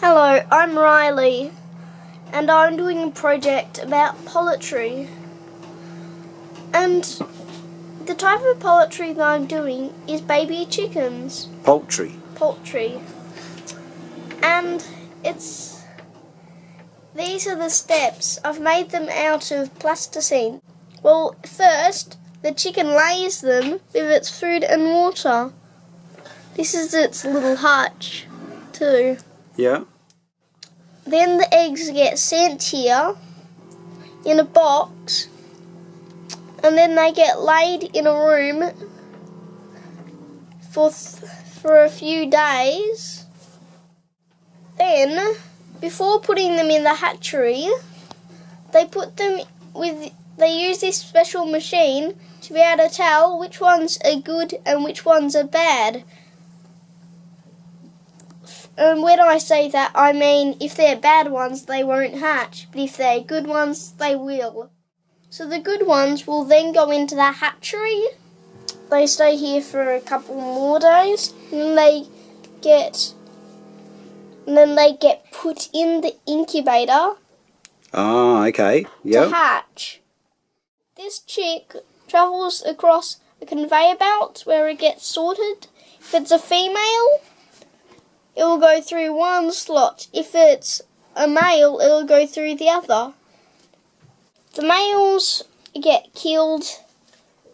Hello, I'm Riley, and I'm doing a project about poultry. And the type of poultry that I'm doing is baby chickens. Poultry. Poultry. And these are the steps. I've made them out of plasticine. Well, first, the chicken lays them with its food and water. This is its little hutch, too. Yeah. Then the eggs get sent here in a box, and then they get laid in a room for a few days. Then, before putting them in the hatchery, they use this special machine to be able to tell which ones are good and which ones are bad. And when I say that, I mean if they're bad ones, they won't hatch, but if they're good ones, they will. So the good ones will then go into the hatchery. They stay here for a couple more days, and then they get put in the incubator. Ah, okay. Yep. To hatch. This chick travels across a conveyor belt where it gets sorted. If it's a female, it will go through one slot. If it's a male, it will go through the other. The males get killed,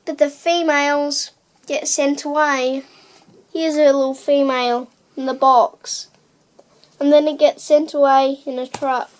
but the females get sent away. Here's a little female in the box. And then it gets sent away in a truck.